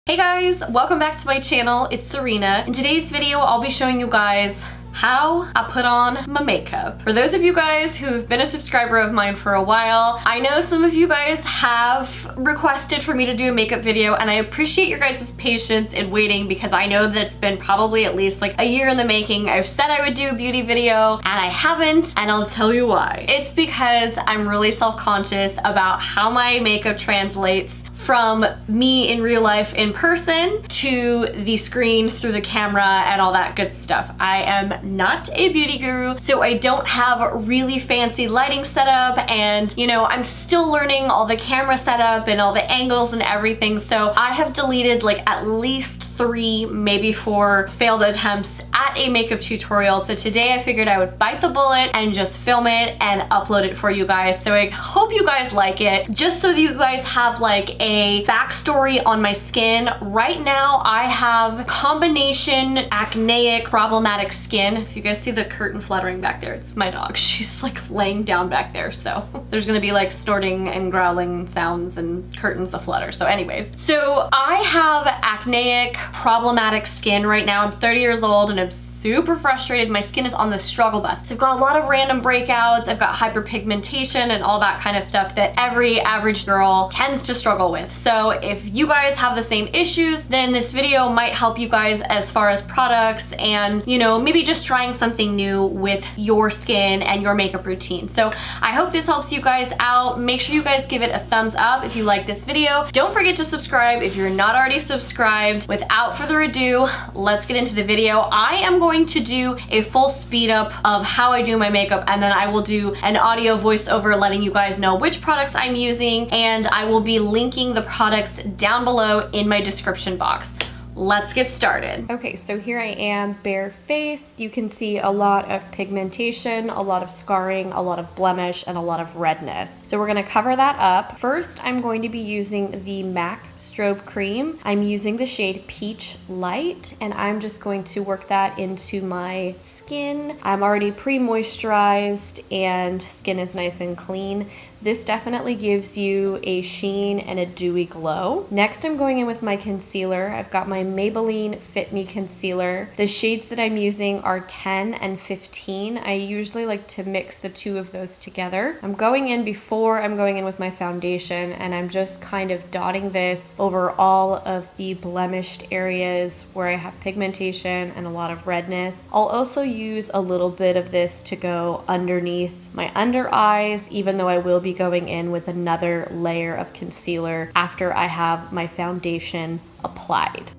Hey guys, welcome back to my channel. It's Serena. In today's video, I'll be showing you guys how I put on my makeup. For those of you guys who've been a subscriber of mine for a while, I know some of you guys have requested for me to do a makeup video, and I appreciate your guys' patience in waiting because I know that it's been probably at least like a year in the making. I've said I would do a beauty video and I haven't, and I'll tell you why. It's because I'm really self-conscious about how my makeup translates from me in real life in person to the screen through the camera and all that good stuff. I am not a beauty guru, so I don't have a really fancy lighting setup, and you know, I'm still learning all the camera setup and all the angles and everything, so I have deleted like at least 3, maybe 4 failed attempts at a makeup tutorial. So today I figured I would bite the bullet and just film it and upload it for you guys. So I hope you guys like it. Just so that you guys have like a backstory on my skin. Right now I have combination acneic problematic skin. If you guys see the curtain fluttering back there, it's my dog. She's like laying down back there. So there's gonna be like snorting and growling sounds and curtains aflutter. So anyways, so I have acneic problematic skin right now. I'm 30 years old and I'm super frustrated. My skin is on the struggle bus. I've got a lot of random breakouts. I've got hyperpigmentation and all that kind of stuff that every average girl tends to struggle with. So if you guys have the same issues, then this video might help you guys as far as products and, you know, maybe just trying something new with your skin and your makeup routine. So I hope this helps you guys out. Make sure you guys give it a thumbs up if you like this video. Don't forget to subscribe if you're not already subscribed. Without further ado, let's get into the video. I am going to do a full speed up of how I do my makeup, and then I will do an audio voiceover letting you guys know which products I'm using, and I will be linking the products down below in my description box. Let's get started. Okay, so here I am barefaced. You can see a lot of pigmentation, a lot of scarring, a lot of blemish, and a lot of redness. So we're gonna cover that up. First, I'm going to be using the M.A.C Strobe Cream. I'm using the shade Peach Light, and I'm just going to work that into my skin. I'm already pre-moisturized and skin is nice and clean. This definitely gives you a sheen and a dewy glow. Next, I'm going in with my concealer. I've got my Maybelline Fit Me Concealer. The shades that I'm using are 10 and 15. I usually like to mix the two of those together. I'm going in before I'm going in with my foundation, and I'm just kind of dotting this over all of the blemished areas where I have pigmentation and a lot of redness. I'll also use a little bit of this to go underneath my under eyes, even though I will be going in with another layer of concealer after I have my foundation applied.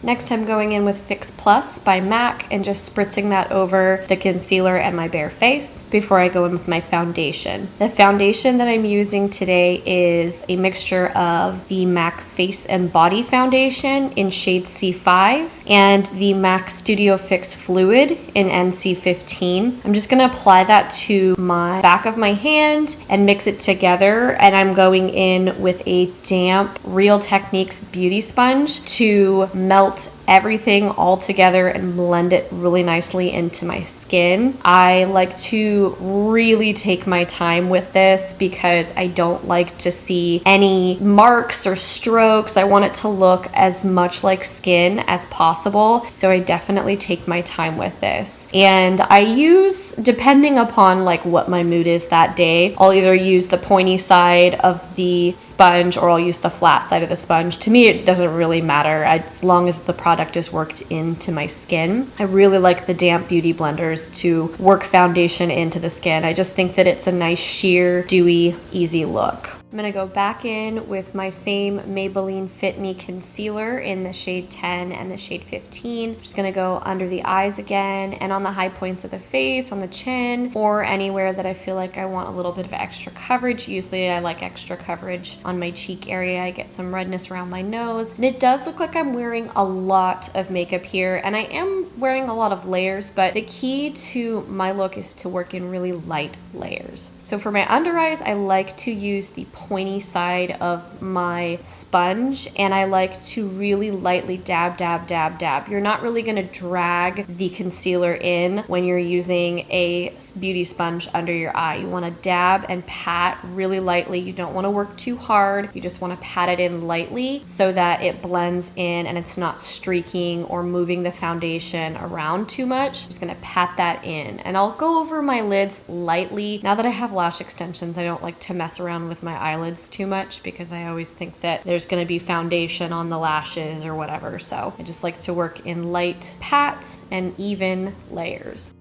Next, I'm going in with Fix Plus by M.A.C and just spritzing that over the concealer and my bare face before I go in with my foundation. The foundation that I'm using today is a mixture of the M.A.C Face and Body Foundation in shade C5 and the M.A.C Studio Fix Fluid in NC15. I'm just going to apply that to my back of my hand and mix it together, and I'm going in with a damp Real Techniques beauty sponge to melt everything all together and blend it really nicely into my skin. I like to really take my time with this because I don't like to see any marks or strokes. I want it to look as much like skin as possible, so I definitely take my time with this. And I use, depending upon like what my mood is that day, I'll either use the pointy side of the sponge or I'll use the flat side of the sponge. To me, it doesn't really matter as long as the product is worked into my skin. I really like the damp beauty blenders to work foundation into the skin. I just think that it's a nice sheer, dewy, easy look. I'm gonna go back in with my same Maybelline Fit Me Concealer in the shade 10 and the shade 15. I'm just gonna go under the eyes again and on the high points of the face, on the chin, or anywhere that I feel like I want a little bit of extra coverage. Usually I like extra coverage on my cheek area. I get some redness around my nose, and it does look like I'm wearing a lot of makeup here, and I am wearing a lot of layers, but the key to my look is to work in really light layers. So for my under eyes, I like to use the pointy side of my sponge, and I like to really lightly dab, dab, dab, dab. You're not really gonna drag the concealer in when you're using a beauty sponge under your eye. You wanna dab and pat really lightly. You don't wanna work too hard. You just wanna pat it in lightly so that it blends in and it's not streaking or moving the foundation around too much. I'm just gonna pat that in, and I'll go over my lids lightly. Now that I have lash extensions, I don't like to mess around with my eyelids too much because I always think that there's gonna be foundation on the lashes or whatever. So I just like to work in light pats and even layers.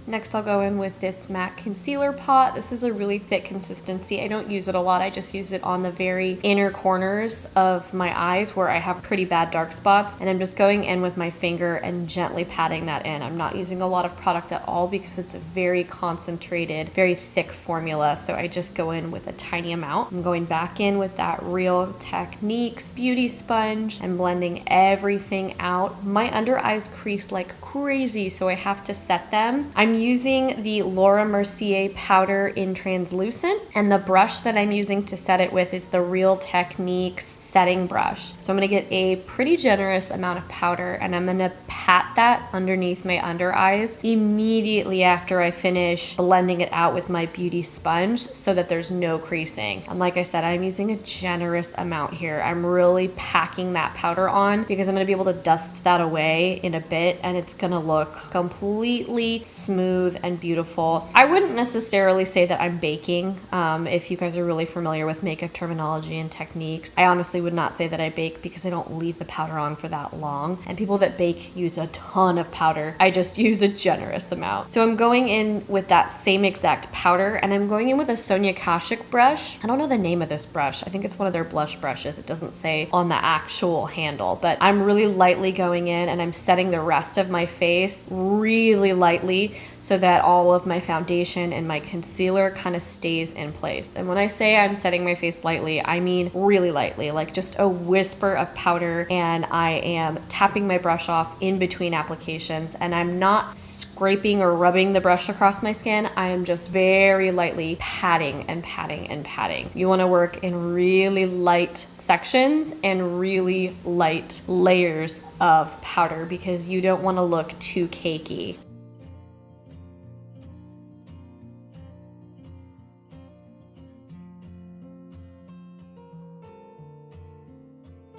Next, I'll go in with this MAC concealer pot. This is a really thick consistency. I don't use it a lot. I just use it on the very inner corners of my eyes where I have pretty bad dark spots. And I'm just going in with my finger and gently patting that in. I'm not using a lot of product at all because it's a very concentrated, very thick formula. So I just go in with a tiny amount. I'm going back in with that Real Techniques beauty sponge and blending everything out. My under eyes crease like crazy, so I have to set them. I'm using the Laura Mercier powder in translucent, and the brush that I'm using to set it with is the Real Techniques setting brush. So I'm gonna get a pretty generous amount of powder, and I'm gonna pat that underneath my under eyes immediately after I finish blending it out with my beauty sponge so that there's no creasing. And like I said, I'm using a generous amount here. I'm really packing that powder on because I'm gonna be able to dust that away in a bit, and it's gonna look completely smooth and beautiful. I wouldn't necessarily say that I'm baking. If you guys are really familiar with makeup terminology and techniques, I honestly would not say that I bake because I don't leave the powder on for that long. And people that bake use a ton of powder. I just use a generous amount. So I'm going in with that same exact powder, and I'm going in with a Sonia Kashuk brush. I don't know the name of this brush. I think it's one of their blush brushes. It doesn't say on the actual handle, but I'm really lightly going in and I'm setting the rest of my face really lightly so that all of my foundation and my concealer kind of stays in place. And when I say I'm setting my face lightly, I mean really lightly, like just a whisper of powder, and I am tapping my brush off in between applications, and I'm not scraping or rubbing the brush across my skin. I am just very lightly patting and patting and patting. You want to work in really light sections and really light layers of powder because you don't want to look too cakey.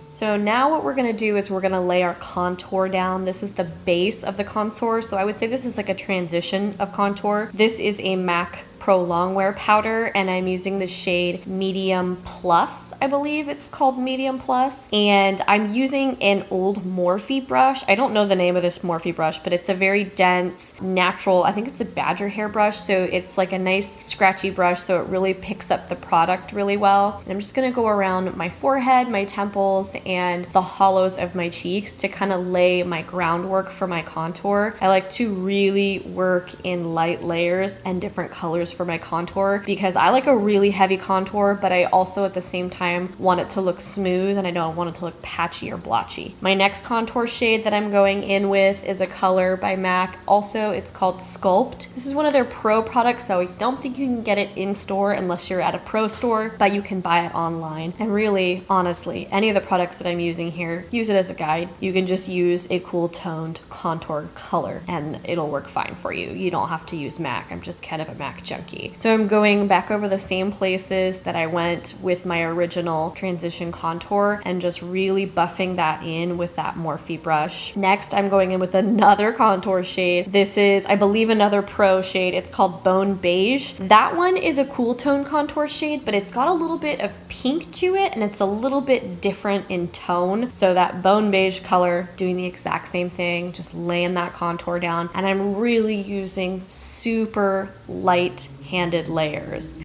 So now what we're gonna do is we're gonna lay our contour down. This is the base of the contour, so I would say this is like a transition of contour. This is a MAC Pro Longwear powder, and I'm using the shade Medium Plus. I believe it's called Medium Plus, and I'm using an old Morphe brush. I don't know the name of this Morphe brush, but it's a very dense, natural, I think it's a badger hair brush, so it's like a nice scratchy brush, so it really picks up the product really well. And I'm just gonna go around my forehead, my temples, and the hollows of my cheeks to kind of lay my groundwork for my contour. I like to really work in light layers and different colors for my contour because I like a really heavy contour, but I also at the same time want it to look smooth and I don't want it to look patchy or blotchy. My next contour shade that I'm going in with is a color by MAC. Also, it's called Sculpt. This is one of their pro products, so I don't think you can get it in store unless you're at a pro store, but you can buy it online. And really, honestly, any of the products that I'm using here, use it as a guide. You can just use a cool toned contour color and it'll work fine for you. You don't have to use MAC. I'm just kind of a MAC junkie. So I'm going back over the same places that I went with my original transition contour and just really buffing that in with that Morphe brush. Next, I'm going in with another contour shade. This is, I believe, another pro shade. It's called Bone Beige. That one is a cool tone contour shade, but it's got a little bit of pink to it and it's a little bit different in tone. So that Bone Beige color, doing the exact same thing, just laying that contour down. And I'm really using super light handed layers.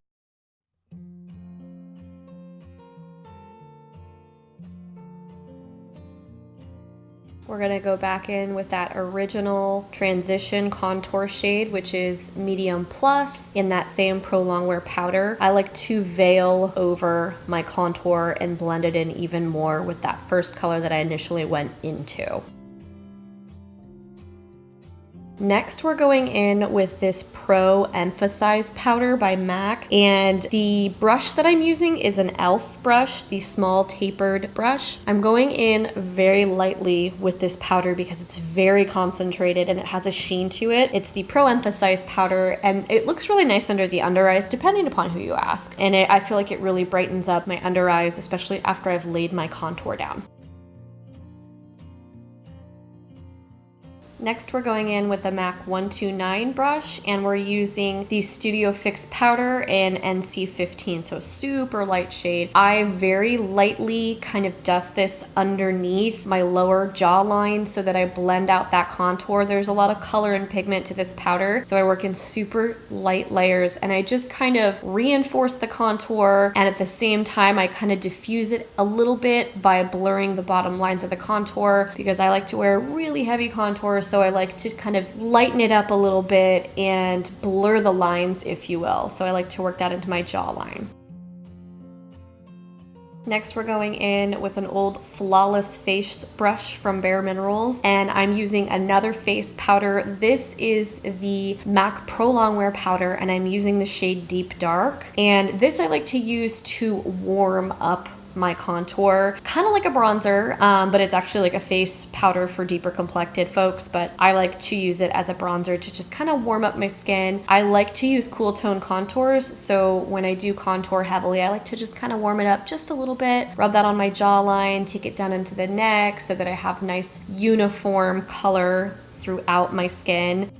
We're we're gonna go back in with that original transition contour shade, which is medium plus, in that same Pro Longwear powder. I like to veil over my contour and blend it in even more with that first color that I initially went into. Next, we're going in with this Pro Emphasize powder by M.A.C, and the brush that I'm using is an e.l.f. brush, the small tapered brush. I'm going in very lightly with this powder because it's very concentrated and it has a sheen to it. It's the Pro Emphasize powder, and it looks really nice under the under eyes depending upon who you ask. And I feel like it really brightens up my under eyes, especially after I've laid my contour down. Next, we're going in with the M.A.C 129 brush, and we're using the Studio Fix powder in NC15, so super light shade. I very lightly kind of dust this underneath my lower jawline so that I blend out that contour. There's a lot of color and pigment to this powder, so I work in super light layers, and I just kind of reinforce the contour, and at the same time I kind of diffuse it a little bit by blurring the bottom lines of the contour, because I like to wear really heavy contours. So I like to kind of lighten it up a little bit and blur the lines, if you will. So I like to work that into my jawline. Next, we're going in with an old Flawless Face brush from Bare Minerals, and I'm using another face powder. This is the M.A.C Pro Longwear powder, and I'm using the shade Deep Dark. And this I like to use to warm up my contour, kind of like a bronzer, but it's actually like a face powder for deeper complected folks, but I like to use it as a bronzer to just kind of warm up my skin. I like to use cool tone contours, so when I do contour heavily, I like to just kind of warm it up just a little bit, rub that on my jawline, take it down into the neck so that I have nice uniform color throughout my skin.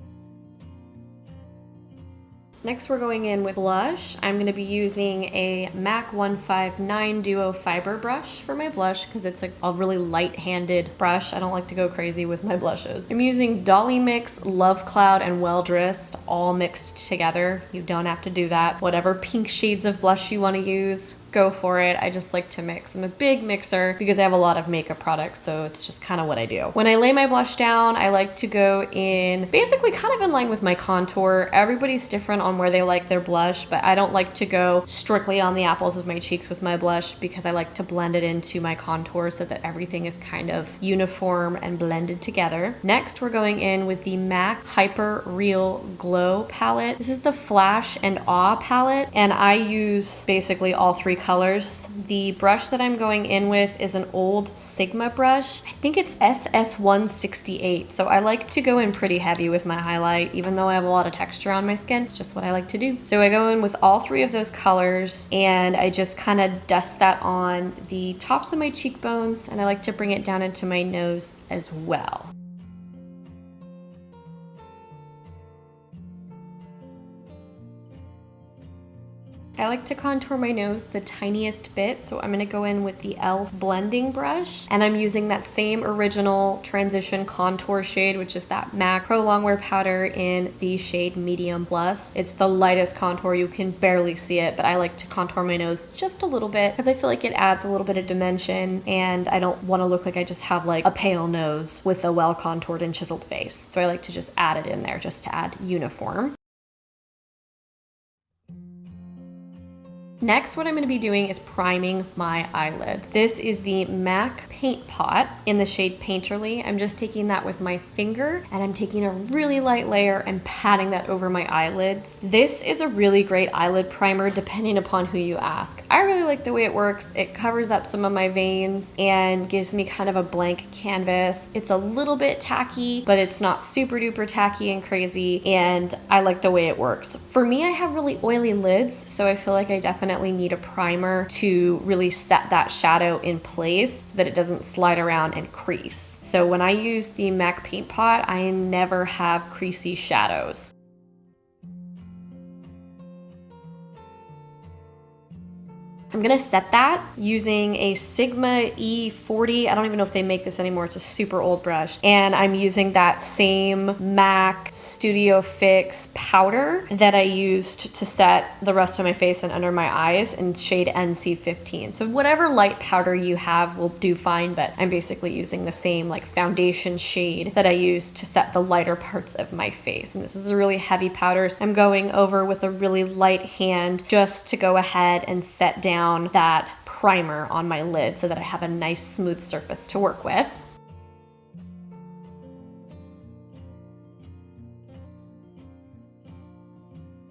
Next, we're going in with blush. I'm going to be using a M.A.C 159 Duo Fiber brush for my blush because it's a really light-handed brush. I don't like to go crazy with my blushes. I'm using Dolly Mix, Love Cloud, and Well Dressed all mixed together. You don't have to do that. Whatever pink shades of blush you want to use, go for it. I just like to mix. I'm a big mixer because I have a lot of makeup products, so it's just kind of what I do. When I lay my blush down, I like to go in basically kind of in line with my contour. Everybody's different on where they like their blush, but I don't like to go strictly on the apples of my cheeks with my blush because I like to blend it into my contour so that everything is kind of uniform and blended together. Next, we're going in with the M.A.C Hyper Real Glow palette. This is the Flash and Awe palette, and I use basically all three colors. The brush that I'm going in with is an old Sigma brush. I think it's SS168, so I like to go in pretty heavy with my highlight, even though I have a lot of texture on my skin. It's just what I like to do. So I go in with all three of those colors, and I just kind of dust that on the tops of my cheekbones, and I like to bring it down into my nose as well. I like to contour my nose the tiniest bit, so I'm going to go in with the e.l.f. blending brush, and I'm using that same original transition contour shade, which is that M.A.C Pro Longwear powder in the shade Medium Plus. It's the lightest contour, you can barely see it, but I like to contour my nose just a little bit because I feel like it adds a little bit of dimension, and I don't want to look like I just have like a pale nose with a well contoured and chiseled face. So I like to just add it in there just to add uniform. Next, what I'm going to be doing is priming my eyelids. This is the M.A.C Paint Pot in the shade Painterly. I'm just taking that with my finger, and I'm taking a really light layer and patting that over my eyelids. This is a really great eyelid primer depending upon who you ask. I really like the way it works. It covers up some of my veins and gives me kind of a blank canvas. It's a little bit tacky, but it's not super duper tacky and crazy, and I like the way it works. For me, I have really oily lids, so I feel like I definitely need a primer to really set that shadow in place so that it doesn't slide around and crease. So when I use the M.A.C Paint Pot, I never have creasy shadows. I'm gonna set that using a Sigma E40. I don't even know if they make this anymore. It's a super old brush. And I'm using that same M.A.C Studio Fix powder that I used to set the rest of my face and under my eyes in shade NC15. So whatever light powder you have will do fine, but I'm basically using the same like foundation shade that I used to set the lighter parts of my face. And this is a really heavy powder, so I'm going over with a really light hand just to go ahead and set down that primer on my lid so that I have a nice smooth surface to work with.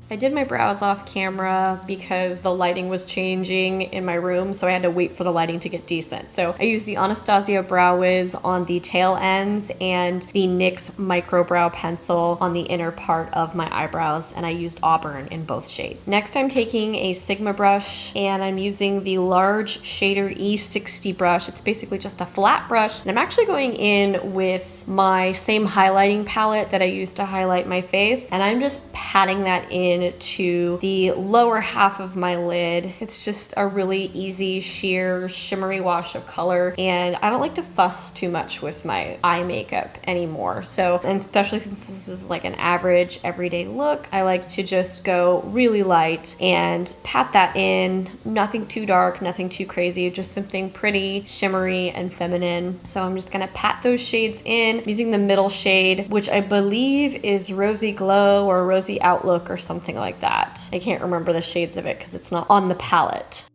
I did my brows off camera because the lighting was changing in my room, so I had to wait for the lighting to get decent. So I used the Anastasia Brow Wiz on the tail ends and the NYX Micro Brow Pencil on the inner part of my eyebrows, and I used Auburn in both shades. Next, I'm taking a Sigma brush and I'm using the large shader E60 brush. It's basically just a flat brush, and I'm actually going in with my same highlighting palette that I used to highlight my face, and I'm just patting that in to the lower half of my lid. It's just a really easy, sheer, shimmery wash of color, and I don't like to fuss too much with my eye makeup anymore. So, and especially since this is like an average everyday look, I like to just go really light and pat that in. Nothing too dark, nothing too crazy, just something pretty, shimmery, and feminine. So I'm just gonna pat those shades in using the middle shade, which I believe is Rosy Glow or Rosy Outlook or something like that. I can't remember the shades of it because it's not on the palette.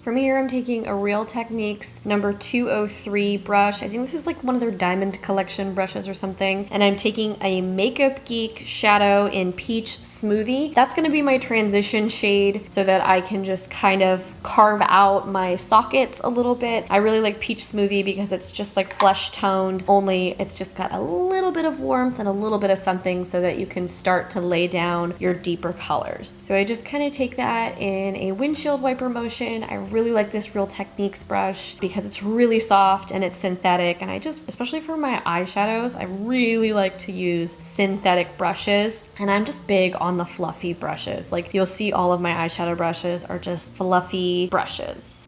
From here, I'm taking a Real Techniques number 203 brush. I think this is like one of their Diamond Collection brushes or something. And I'm taking a Makeup Geek shadow in Peach Smoothie. That's gonna be my transition shade so that I can just kind of carve out my sockets a little bit. I really like Peach Smoothie because it's just like flesh toned, only it's just got a little bit of warmth and a little bit of something so that you can start to lay down your deeper colors. So I just kind of take that in a windshield wiper motion. I really like this Real Techniques brush because it's really soft and it's synthetic, and I just, especially for my eyeshadows, I really like to use synthetic brushes, and I'm just big on the fluffy brushes. Like, you'll see all of my eyeshadow brushes are just fluffy brushes.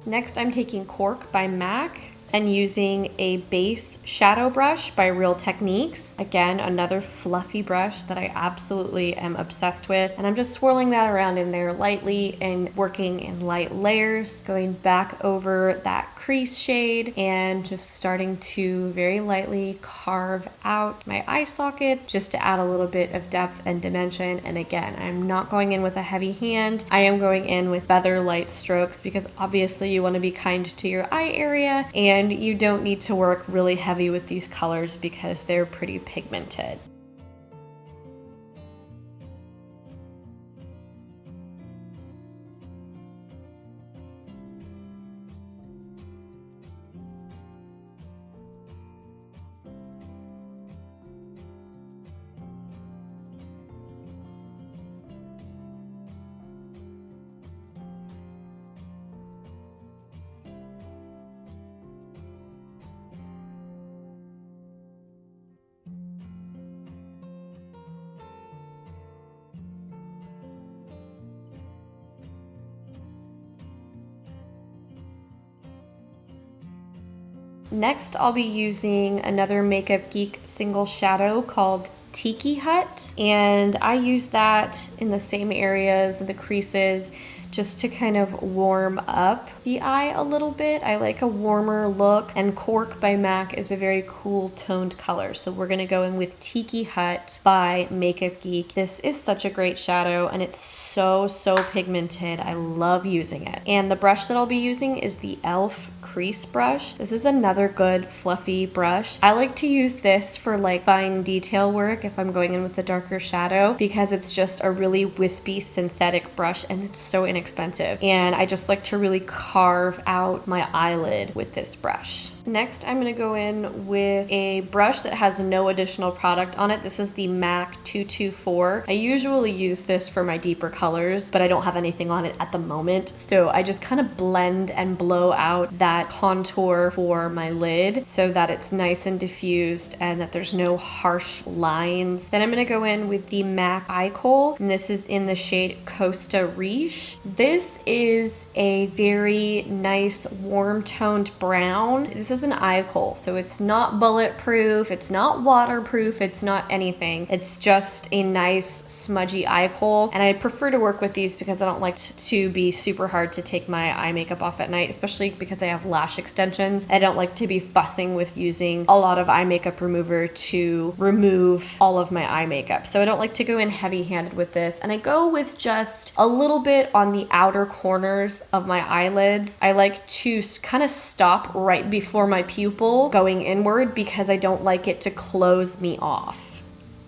Next, I'm taking Cork by M.A.C and using a base shadow brush by Real Techniques. Again, another fluffy brush that I absolutely am obsessed with. And I'm just swirling that around in there lightly and working in light layers, going back over that crease shade and just starting to very lightly carve out my eye sockets just to add a little bit of depth and dimension. And again, I'm not going in with a heavy hand. I am going in with feather light strokes because obviously you want to be kind to your eye area, and you don't need to work really heavy with these colors because they're pretty pigmented. Next, I'll be using another Makeup Geek single shadow called Tiki Hut, and I use that in the same areas of the creases just to kind of warm up the eye a little bit. I like a warmer look, and Cork by M.A.C is a very cool toned color. So we're gonna go in with Tiki Hut by Makeup Geek. This is such a great shadow, and it's so pigmented. I love using it. And the brush that I'll be using is the e.l.f. crease brush. This is another good fluffy brush. I like to use this for like fine detail work if I'm going in with a darker shadow, because it's just a really wispy synthetic brush and it's so inexpensive. And I just like to really carve out my eyelid with this brush. Next, I'm going to go in with a brush that has no additional product on it. This is the M.A.C 224. I usually use this for my deeper colors, but I don't have anything on it at the moment. So I just kind of blend and blow out that contour for my lid so that it's nice and diffused and that there's no harsh lines. Then I'm going to go in with the M.A.C eye kohl, and this is in the shade Costa Riche. This is a very nice warm toned brown. This is an eye kohl, so it's not bulletproof, it's not waterproof, it's not anything. It's just a nice smudgy eye kohl, and I prefer to work with these because I don't like to be super hard to take my eye makeup off at night, especially because I have lash extensions. I don't like to be fussing with using a lot of eye makeup remover to remove all of my eye makeup. So I don't like to go in heavy-handed with this, and I go with just a little bit on the outer corners of my eyelids. I like to kind of stop right before my pupil going inward because I don't like it to close me off.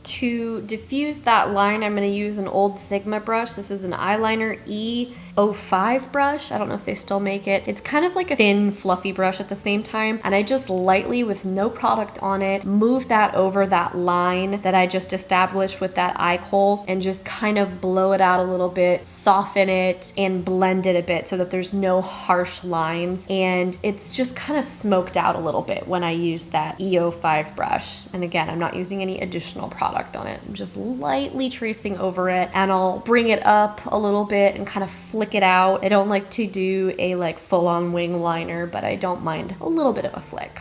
To diffuse that line, I'm going to use an old Sigma brush. This is an eyeliner E05 brush. I don't know if they still make it. It's kind of like a thin, fluffy brush at the same time. And I just lightly, with no product on it, move that over that line that I just established with that eye kohl and just kind of blow it out a little bit, soften it, and blend it a bit so that there's no harsh lines. And it's just kind of smoked out a little bit when I use that E05 brush. And again, I'm not using any additional product on it. I'm just lightly tracing over it, and I'll bring it up a little bit and kind of flick it out. I don't like to do a like full-on wing liner, but I don't mind a little bit of a flick.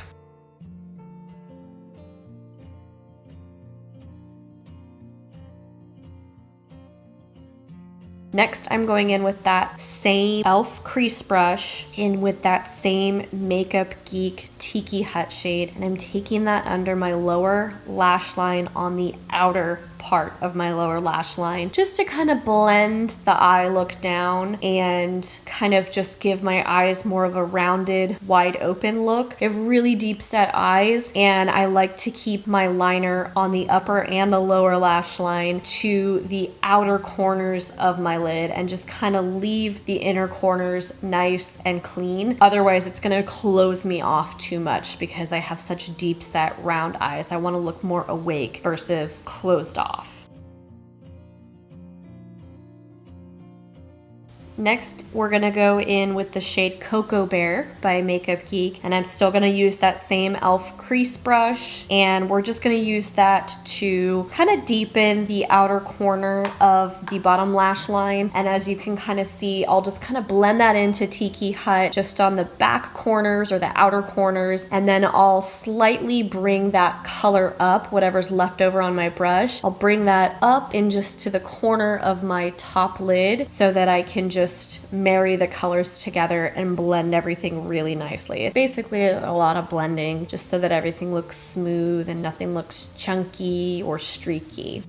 Next, I'm going in with that same e.l.f. crease brush in with that same Makeup Geek Tiki Hut shade, and I'm taking that under my lower lash line on the outer part of my lower lash line just to kind of blend the eye look down and kind of just give my eyes more of a rounded, wide open look. I have really deep set eyes, and I like to keep my liner on the upper and the lower lash line to the outer corners of my lid and just kind of leave the inner corners nice and clean. Otherwise, it's going to close me off too much because I have such deep set round eyes. I want to look more awake versus closed off. Next, we're gonna go in with the shade Cocoa Bear by Makeup Geek, and I'm still gonna use that same e.l.f. crease brush, and we're just gonna use that to kind of deepen the outer corner of the bottom lash line. And as you can kind of see, I'll just kind of blend that into Tiki Hut just on the back corners or the outer corners, and then I'll slightly bring that color up, whatever's left over on my brush. I'll bring that up in just to the corner of my top lid so that I can just marry the colors together and blend everything really nicely. Basically a lot of blending just so that everything looks smooth and nothing looks chunky or streaky.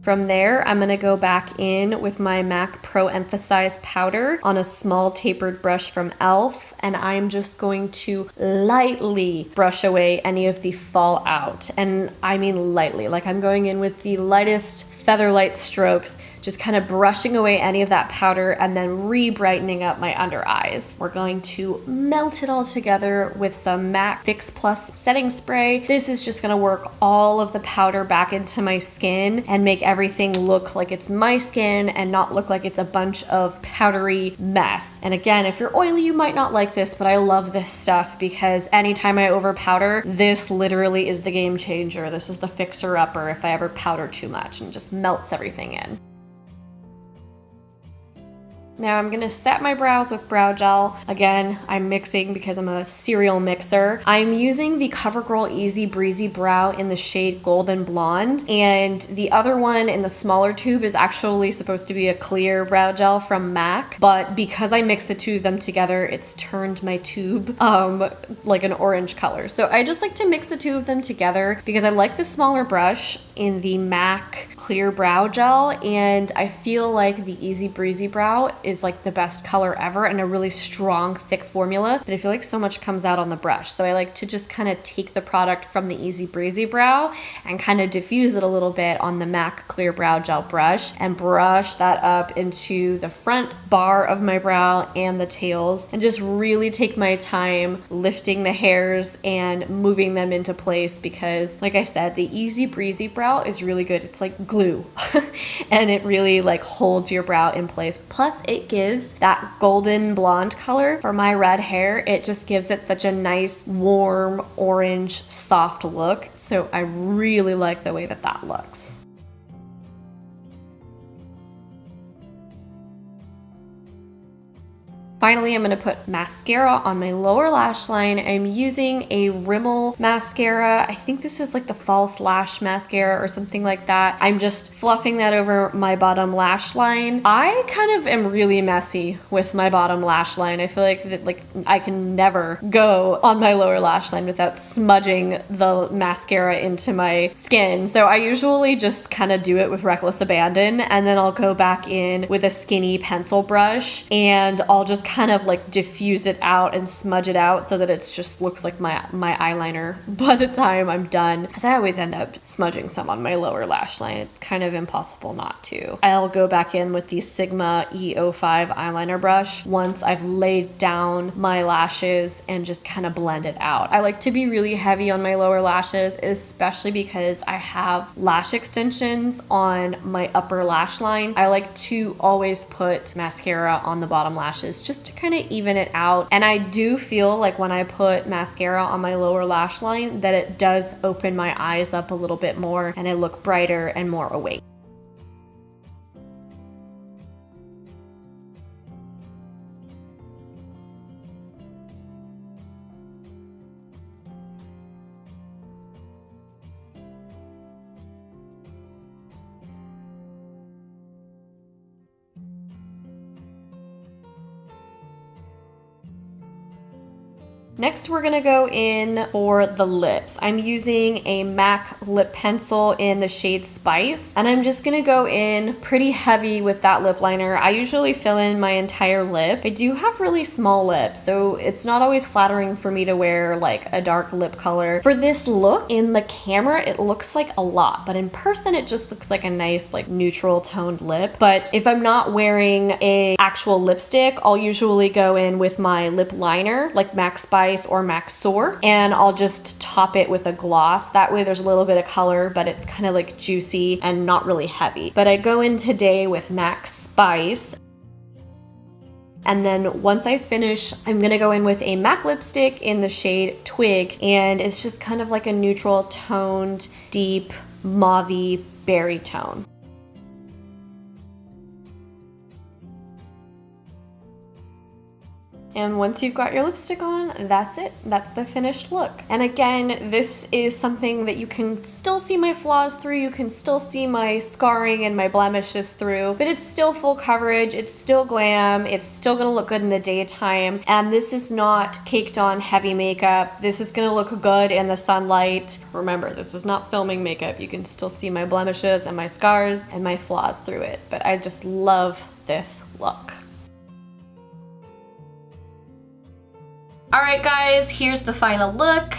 From there, I'm gonna go back in with my M.A.C Pro Emphasize powder on a small tapered brush from e.l.f. and I'm just going to lightly brush away any of the fallout. And I mean lightly, like I'm going in with the lightest feather light strokes, just kind of brushing away any of that powder and then re-brightening up my under eyes. We're going to melt it all together with some M.A.C Fix Plus setting spray. This is just gonna work all of the powder back into my skin and make everything look like it's my skin and not look like it's a bunch of powdery mess. And again, if you're oily, you might not like this, but I love this stuff because anytime I over powder, this literally is the game changer. This is the fixer upper if I ever powder too much, and just melts everything in. Now I'm gonna set my brows with brow gel. Again, I'm mixing because I'm a serial mixer. I'm using the CoverGirl Easy Breezy Brow in the shade Golden Blonde, and the other one in the smaller tube is actually supposed to be a clear brow gel from M.A.C, but because I mixed the two of them together, it's turned my tube like an orange color. So I just like to mix the two of them together because I like the smaller brush. in the M.A.C Clear Brow Gel, and I feel like the Easy Breezy Brow is like the best color ever and a really strong, thick formula, but I feel like so much comes out on the brush. So I like to just kind of take the product from the Easy Breezy Brow and kind of diffuse it a little bit on the M.A.C Clear Brow Gel brush and brush that up into the front bar of my brow and the tails, and just really take my time lifting the hairs and moving them into place, because like I said, the Easy Breezy Brow is really good. It's like glue and it really like holds your brow in place. Plus it gives that golden blonde color for my red hair. It just gives it such a nice warm orange soft look. So I really like the way that that looks. Finally, I'm going to put mascara on my lower lash line. I'm using a Rimmel mascara. I think this is like the false lash mascara or something like that. I'm just fluffing that over my bottom lash line. I kind of am really messy with my bottom lash line. I feel like I can never go on my lower lash line without smudging the mascara into my skin. So I usually just kind of do it with reckless abandon, and then I'll go back in with a skinny pencil brush and I'll just kind of like diffuse it out and smudge it out so that it just looks like my eyeliner by the time I'm done, because I always end up smudging some on my lower lash line. It's kind of impossible not to. I'll go back in with the Sigma E05 eyeliner brush once I've laid down my lashes and just kind of blend it out. I like to be really heavy on my lower lashes, especially because I have lash extensions on my upper lash line. I like to always put mascara on the bottom lashes just to kind of even it out. And I do feel like when I put mascara on my lower lash line that it does open my eyes up a little bit more and I look brighter and more awake. Next, we're gonna go in for the lips. I'm using a M.A.C lip pencil in the shade Spice, and I'm just gonna go in pretty heavy with that lip liner. I usually fill in my entire lip. I do have really small lips, so it's not always flattering for me to wear like a dark lip color. For this look, in the camera, it looks like a lot, but in person, it just looks like a nice like neutral toned lip. But if I'm not wearing a actual lipstick, I'll usually go in with my lip liner, like M.A.C Spice or M.A.C Soar, and I'll just top it with a gloss. That way there's a little bit of color, but it's kind of like juicy and not really heavy. But I go in today with M.A.C Spice. And then once I finish, I'm gonna go in with a M.A.C lipstick in the shade Twig, and it's just kind of like a neutral toned, deep, mauvey berry tone. And once you've got your lipstick on, that's it. That's the finished look. And again, this is something that you can still see my flaws through. You can still see my scarring and my blemishes through, but it's still full coverage. It's still glam. It's still gonna look good in the daytime. And this is not caked on heavy makeup. This is gonna look good in the sunlight. Remember, this is not filming makeup. You can still see my blemishes and my scars and my flaws through it. But I just love this look. Alright guys, here's the final look.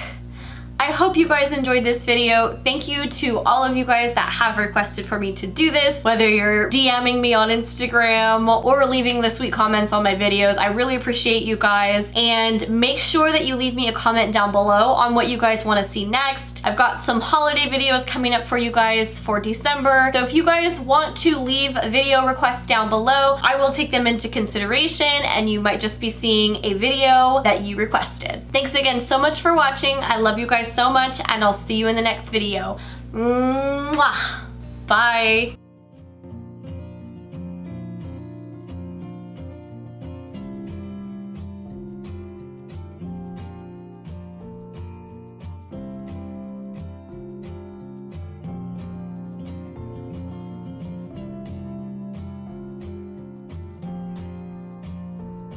I hope you guys enjoyed this video. Thank you to all of you guys that have requested for me to do this, whether you're DMing me on Instagram or leaving the sweet comments on my videos. I really appreciate you guys, and make sure that you leave me a comment down below on what you guys want to see next. I've got some holiday videos coming up for you guys for December, so if you guys want to leave video requests down below, I will take them into consideration and you might just be seeing a video that you requested. Thanks again so much for watching. I love you guys so much, and I'll see you in the next video. Mwah! Bye!